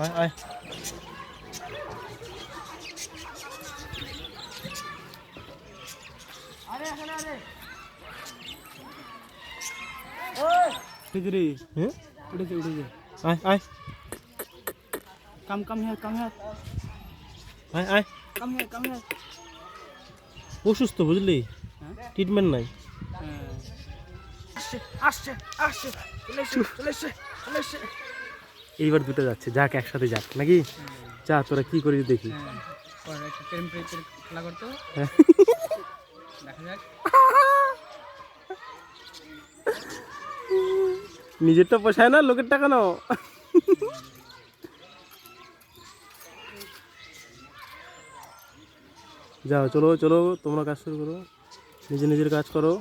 আয় আয় Come here. আয় Come here. অসুস্থ বুঝলি, ট্রিটমেন্ট নাই। এইবার দুটো যাচ্ছে, যাক একসাথে যাক নাকি? যা তোরা কি করিস দেখি। খেলা করতো দেখা যাক। নিজেরটা পোষায় না, লোকের টাকা নাও। যাও, চলো তোমরা কাজ শুরু করো, নিজের কাজ করো।